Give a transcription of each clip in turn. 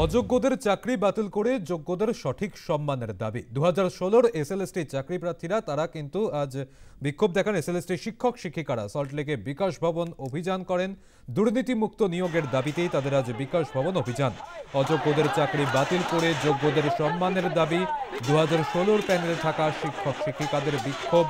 অযোগ্যদের চাকরি বাতিল করে যোগ্যদের সঠিক সম্মানের দাবি 2016-র এসএলএসটি চাকরি প্রার্থীরা তারা কিন্তু আজ বিক্ষোভ দেখান। এসএলএসটি শিক্ষক শিক্ষিকারা সল্টলেকে বিকাশ ভবন অভিযান করেন। দুর্নীতিমুক্ত নিয়োগের দাবিতেই তাদের আজ বিকাশ ভবন অভিযান। অযোগ্যদের চাকরি বাতিল করে যোগ্যদের সম্মানের দাবি। 2016-র প্যানেলে থাকা শিক্ষক শিক্ষিকাদের বিক্ষোভ।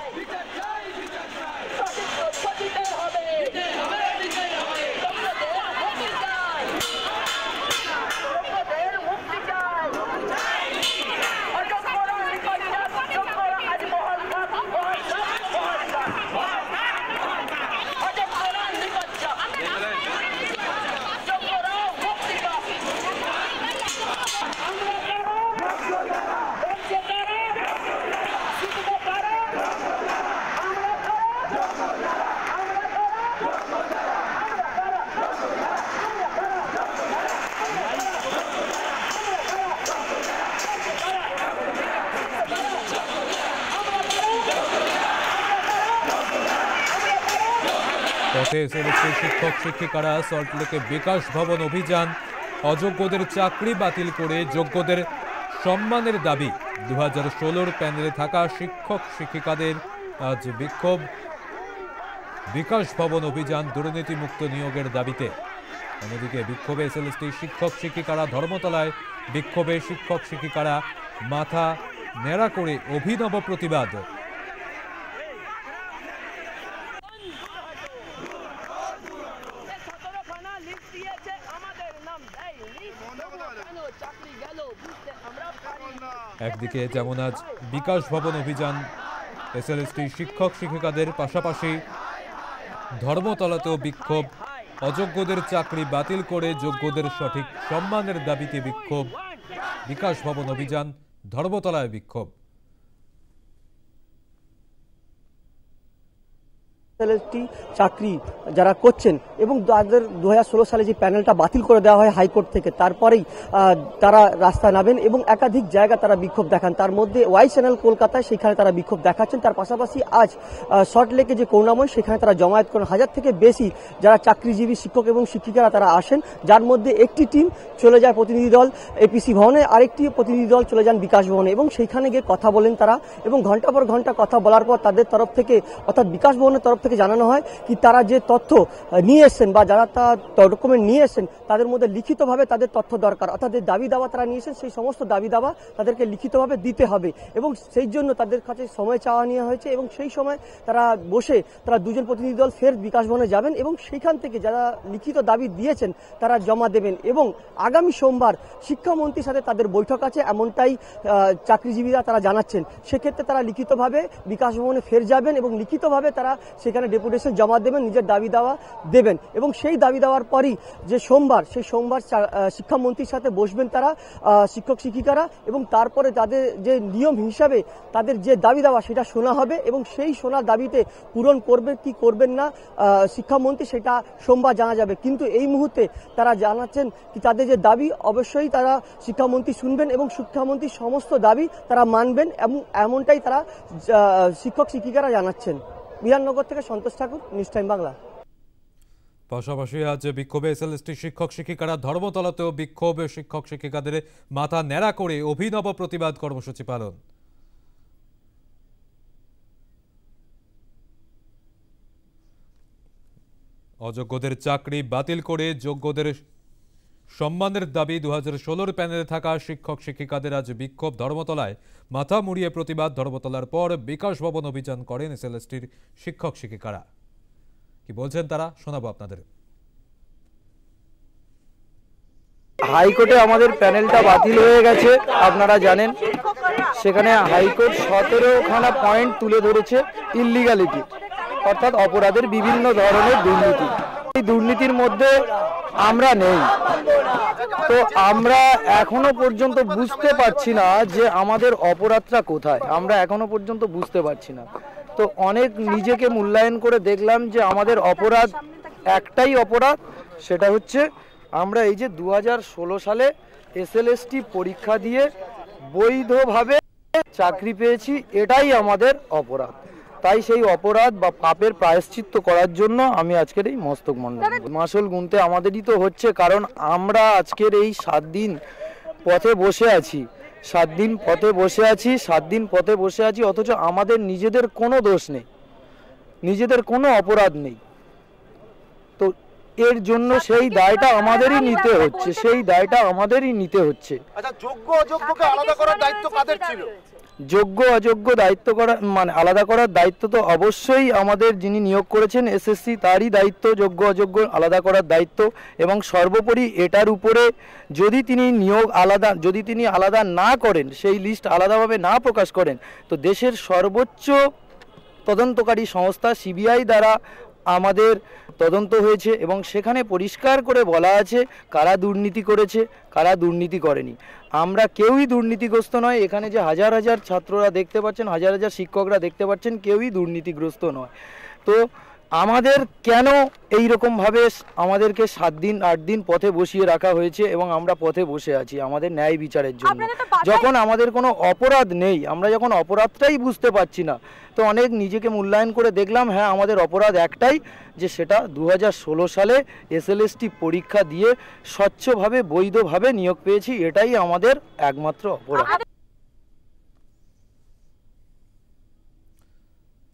শিক্ষক শিক্ষিকারা সল্টলেকে বিকাশ ভবন অভিযান। অযোগ্যদের চাকরি বাতিল করে যোগ্যদের সম্মানের দাবি। 2016-র প্যানেলে থাকা শিক্ষক শিক্ষিকাদের আজ বিক্ষোভ। বিকাশ ভবন অভিযান দুর্নীতিমুক্ত নিয়োগের দাবিতে। অন্যদিকে বিক্ষোভে এসএলএসটি শিক্ষক শিক্ষিকারা ধর্মতলায় বিক্ষোভে শিক্ষক শিক্ষিকারা মাথা ন্যাড়া করে অভিনব প্রতিবাদ। একদিকে যেমন আজ বিকাশ ভবন অভিযান এসএলএসটি শিক্ষক শিক্ষিকাদের, পাশাপাশি ধর্মতলাতেও বিক্ষোভ। অযোগ্যদের চাকরি বাতিল করে যোগ্যদের সঠিক সম্মানের দাবিতে বিক্ষোভ। বিকাশ ভবন অভিযান, ধর্মতলায় বিক্ষোভ। চাকরি যারা করছেন এবং তাদের 2016 সালে যে প্যানেলটা বাতিল করে দেওয়া হয় হাইকোর্ট থেকে, তারপরেই তারা রাস্তায় নামেন এবং একাধিক জায়গা তারা বিক্ষোভ দেখান। তার মধ্যে ওয়াই চ্যানেল কলকাতায় সেখানে তারা বিক্ষোভ দেখাচ্ছেন। তার পাশাপাশি আজ সল্টলেকে যে করুণাময় সেখানে তারা জমায়েত করেন। 1000 থেকে বেশি যারা চাকরিজীবী শিক্ষক এবং শিক্ষিকারা তারা আসেন, যার মধ্যে একটি টিম চলে যায় প্রতিনিধি দল এপিসি ভবনে, আরেকটি প্রতিনিধি দল চলে যান বিকাশ ভবনে এবং সেইখানে গিয়ে কথা বলেন তারা। এবং ঘন্টা পর ঘন্টা কথা বলার পর তাদের তরফ থেকে, অর্থাৎ বিকাশ ভবনের তরফ থেকে জানানো হয় কি তারা যে তথ্য নিয়ে এসছেন বা যারা ডকুমেন্ট নিয়ে এসছেন তাদের মধ্যে লিখিতভাবে তাদের তথ্য দরকার, অর্থাৎ যে দাবি দাওয়া তারা নিয়েছেন সেই সমস্ত দাবি দাওয়া তাদেরকে লিখিতভাবে দিতে হবে এবং সেই জন্য তাদের কাছে সময় চাওয়া নেওয়া হয়েছে। এবং সেই সময় তারা বসে তারা দুজন প্রতিনিধি দল ফের বিকাশ ভবনে যাবেন এবং সেইখান থেকে যারা লিখিত দাবি দিয়েছেন তারা জমা দেবেন। এবং আগামী সোমবার শিক্ষামন্ত্রীর সাথে তাদের বৈঠক আছে, এমনটাই চাকরিজীবীরা তারা জানাচ্ছেন। সেক্ষেত্রে তারা লিখিতভাবে বিকাশ ভবনে ফের যাবেন এবং লিখিতভাবে তারা সেখানে ডেপুটেশন জমা দেবেন, নিজের দাবি দাওয়া দেবেন। এবং সেই দাবি দেওয়ার পরই যে সোমবার, সেই সোমবার শিক্ষামন্ত্রীর সাথে বসবেন তারা শিক্ষক শিক্ষিকারা এবং তারপরে তাদের যে নিয়ম হিসাবে তাদের যে দাবি দেওয়া সেটা শোনা হবে এবং সেই শোনার দাবিতে পূরণ করবে কি করবেন না শিক্ষামন্ত্রী সেটা সোমবার জানা যাবে। কিন্তু এই মুহূর্তে তারা জানাচ্ছেন কি তাদের যে দাবি অবশ্যই তারা শিক্ষামন্ত্রী শুনবেন এবং শিক্ষামন্ত্রীর সমস্ত দাবি তারা মানবেন এবং এমনটাই তারা শিক্ষক শিক্ষিকারা জানাচ্ছেন। বিধাননগর থেকে সন্তোষ ঠাকুর, নিউজ টাইম বাংলা। পাশাপাশি আজ বিক্ষোভে এসএলএসটি শিক্ষক শিক্ষিকারা ধর্মতলাতেও বিক্ষোভ। শিক্ষক শিক্ষিকাদের মাথা ন্যাড়া করে অভিনব প্রতিবাদ কর্মসূচি পালন। অযোগ্যদের চাকরি বাতিল করে যোগ্যদের সম্মানের দাবি। 2016-র প্যানেলে থাকা শিক্ষক শিক্ষিকাদের আজ বিক্ষোভ। ধর্মতলায় মাথা মুড়িয়ে প্রতিবাদ। ধর্মতলার পর বিকাশ ভবন অভিযান করেন এসএলএসটির শিক্ষক শিক্ষিকারা। কি বলছেন তারা শোনাবো আপনাদের। হাইকোর্টে আমাদের প্যানেলটা বাতিল হয়ে গেছে, আপনারা জানেন। সেখানে হাইকোর্ট 17খানা পয়েন্ট তুলে ধরেছে ইল্লিগালিটি, অর্থাৎ অপরাধের বিভিন্ন ধরনের দুর্নীতি। এই দুর্নীতির মধ্যে আমরা নেই। তো আমরা এখনো পর্যন্ত বুঝতে পারছি না যে আমাদের অপরাধটা কোথায়, আমরা এখনো পর্যন্ত বুঝতে পারছি না। তো অনেক নিজেকে মূল্যায়ন করে দেখলাম যে আমাদের অপরাধ একটাই অপরাধ, সেটা হচ্ছে আমরা এই যে 2016 সালে এসএলএসটি পরীক্ষা দিয়ে বৈধভাবে চাকরি পেয়েছি, এটাই আমাদের অপরাধ। তাই সেই অপরাধ বা পাপের প্রায়শ্চিত্ত করার জন্য আমি আজকের এই মস্তক মণ্ডল মাসুল গুনতে আমাদেরই তো হচ্ছে, কারণ আমরা আজকের এই 7 দিন পথে বসে আছি, 7 দিন পথে বসে আছি, 7 দিন পথে বসে আছি, অথচ আমাদের নিজেদের কোনো দোষ নেই, নিজেদের কোনো অপরাধ নেই। তো এর জন্য সেই দায়টা আমাদেরই নিতে হচ্ছে, সেই দায়টা আমাদেরই নিতে হচ্ছে। আচ্ছা, যোগ্য অযোগ্যকে আলাদা করার দায়িত্ব কাদের ছিল? যোগ্য অযোগ্য দায়িত্ব করা মানে আলাদা করার দায়িত্ব তো অবশ্যই আমাদের যিনি নিয়োগ করেছেন এসএসসি, তারই দায়িত্ব যোগ্য অযোগ্য আলাদা করার দায়িত্ব। এবং সর্বোপরি এটার উপরে যদি তিনি আলাদা না করেন, সেই লিস্ট আলাদাভাবে না প্রকাশ করেন, তো দেশের সর্বোচ্চ তদন্তকারী সংস্থা সিবিআই দ্বারা আমাদের তদন্ত হয়েছে এবং সেখানে পরিষ্কার করে বলা আছে কারা দুর্নীতি করেছে, কারা দুর্নীতি করেনি। আমরা কেউই দুর্নীতিগ্রস্ত নয়। এখানে যে হাজার হাজার ছাত্ররা দেখতে পাচ্ছেন, হাজার হাজার শিক্ষকরা দেখতে পাচ্ছেন, কেউই দুর্নীতিগ্রস্ত নয়। তো আমাদের কেন এই রকমভাবে আমাদেরকে 7 দিন 8 দিন পথে বসিয়ে রাখা হয়েছে এবং আমরা পথে বসে আছি আমাদের ন্যায় বিচারের জন্য, যখন আমাদের কোনো অপরাধ নেই। আমরা যখন অপরাধটাই বুঝতে পারছি না, তো অনেক নিজেকে মূল্যায়ন করে দেখলাম, হ্যাঁ আমাদের অপরাধ একটাই, যে সেটা 2016 সালে এসএলএসটি পরীক্ষা দিয়ে স্বচ্ছভাবে বৈধভাবে নিয়োগ পেয়েছি, এটাই আমাদের একমাত্র অপরাধ।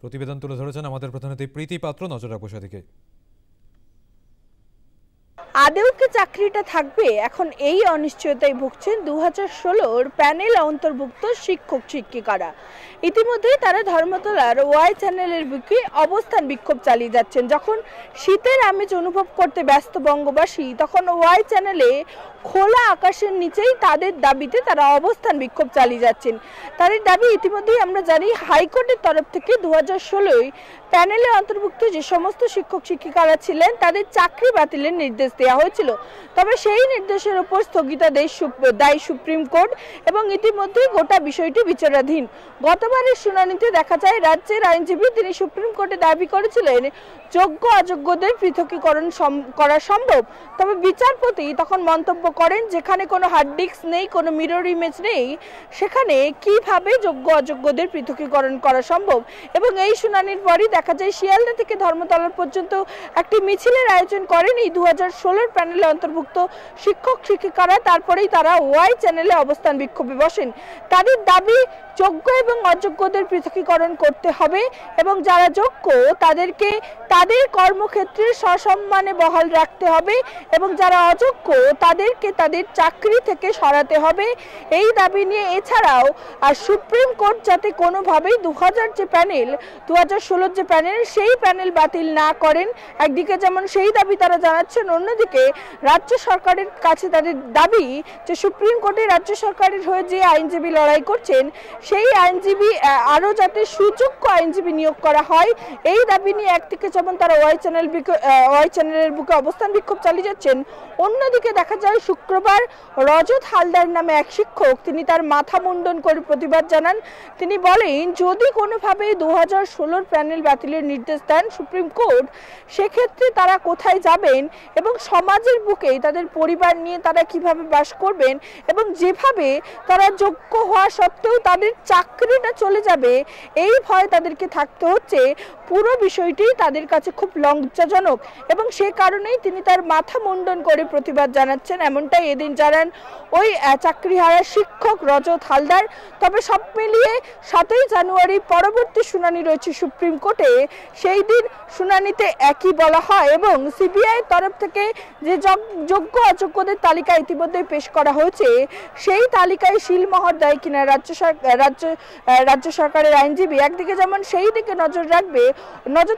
প্রতিবেদন তুলে ধরেছেন আমাদের প্রতিনিধি প্রীতি পাত্র। নজর রাখবো সেদিকে। আদৌ কি চাকরিটা থাকবে, এখন এই অনিশ্চয়তায় ভুগছেন 2016 প্যানেল অন্তর্ভুক্ত শিক্ষক শিক্ষিকারা। ইতিমধ্যেই তারা ধর্মতলার ওয়াই চ্যানেলের বুকে অবস্থান বিক্ষোভ চালিয়ে যাচ্ছেন। যখন শীতের আমেজ অনুভব করতে ব্যস্ত বঙ্গবাসী, তখন ওয়াই চ্যানেলে খোলা আকাশের নিচেই তাদের দাবিতে তারা অবস্থান বিক্ষোভ চালিয়ে যাচ্ছেন। তাদের দাবি ইতিমধ্যেই আমরা জানি হাইকোর্টের তরফ থেকে 2016 প্যানেলে অন্তর্ভুক্ত যে সমস্ত শিক্ষক শিক্ষিকারা ছিলেন তাদের চাকরি বাতিলের নির্দেশ দেওয়া হয়েছিল। তবে সেই নির্দেশের উপর স্থগিতাদেশ দেয় সুপ্রিম কোর্ট এবং ইতিমধ্যেই গোটা বিষয়টি বিচারাধীন। গতবারের শুনানিতে দেখা যায় রাজ্যের আইনজীবী তিনি সুপ্রিম কোর্টে দাবি করেছিলেন যোগ্য অযোগ্যদের পৃথকীকরণ করা সম্ভব। তবে বিচারপতি তখন মন্তব্য করেন যেখানে কোনো হার্ড ডিস্ক নেই, কোনো মিরর ইমেজ নেই, সেখানে কিভাবে যোগ্য অযোগ্যদের পৃথকীকরণ করা সম্ভব। এবং এই শুনানির পরই দেখা যায় শিয়ালদা থেকে ধর্মতলা পর্যন্ত একটি মিছিলের আয়োজন করেন এই 2016 প্যানেলে অন্তর্ভুক্ত শিক্ষক শিক্ষিকারা। তারপরেই তারা ওয়াই চ্যানেলে অবস্থান বিক্ষোভে বসেন। তাদের দাবি যোগ্য এবং অযোগ্যদের পৃথকীকরণ করতে হবে এবং যারা যোগ্য তাদেরকে তাদের কর্মক্ষেত্রে সসম্মানে বহাল রাখতে হবে এবং যারা অযোগ্য তাদেরকে তাদের চাকরি থেকে সরাতে হবে। এই দাবি নিয়ে এছাড়াও সুপ্রিম কোর্ট যাতে কোনোভাবেই 2000 যে প্যানেল 2016 যে প্যানেল সেই প্যানেল বাতিল না করেন, একদিকে যেমন সেই দাবি তারা জানাচ্ছেন, অন্যদিকে রাজ্য সরকারের কাছে তাদের দাবি যে সুপ্রিম কোর্টে রাজ্য সরকারের হয়ে যে আইনজীবী লড়াই করছেন সেই আইনজীবী আরও যাতে সুযোগ্য আইনজীবী নিয়োগ করা হয়। এই দাবি নিয়ে একদিকে যেমন তারা ওয়াই চ্যানেলের বুকে অবস্থান বিক্ষোভ চালিয়ে যাচ্ছেন, অন্যদিকে দেখা যায় শুক্রবার রজত হালদার নামে এক শিক্ষক তিনি তার মাথা মুন্ডন করে প্রতিবাদ জানান। তিনি বলেন যদি কোনোভাবে 2016 প্যানেল বাতিলের নির্দেশ দেন সুপ্রিম কোর্ট, সেক্ষেত্রে তারা কোথায় যাবেন এবং সমাজের বুকে তাদের পরিবার নিয়ে তারা কিভাবে বাস করবেন এবং যেভাবে তারা যোগ্য হওয়া সত্ত্বেও তাদের চাকরিটা চলে যাবে এই ভয় তাদেরকে থাকতে হচ্ছে। পুরো বিষয়টি তাদের কাছে খুব লজ্জাজনক এবং সে কারণেই তিনি তার মাথা মুন্ডন করে প্রতিবাদ জানাচ্ছেন, এমনটাই এদিন জানান ওই চাকরিহারা শিক্ষক রজত হালদার। তবে সব মিলিয়ে 7ই জানুয়ারি পরবর্তী শুনানি রয়েছে সুপ্রিম কোর্টে। সেই দিন শুনানিতে একই বলা হয় এবং সিবিআই তরফ থেকে যে যোগ্য অযোগ্যদের তালিকা ইতিমধ্যে পেশ করা হয়েছে সেই তালিকায় শিলমোহর দেয় কিনা রাজ্য সরকারের আইনজীবী, একদিকে যেমন সেই দিকে নজর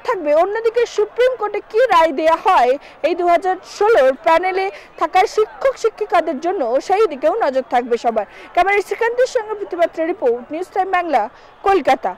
থাকবে, অন্যদিকে সুপ্রিম কোর্টে কি রায় দেয়া হয় এই 2016 প্যানেলে থাকা শিক্ষক শিক্ষিকাদের জন্য সেই দিকেও নজর থাকবে সবার। ক্যামেরায় শ্রীকান্তের সঙ্গে প্রতিবাদ report, news time Bangla, Kolkata.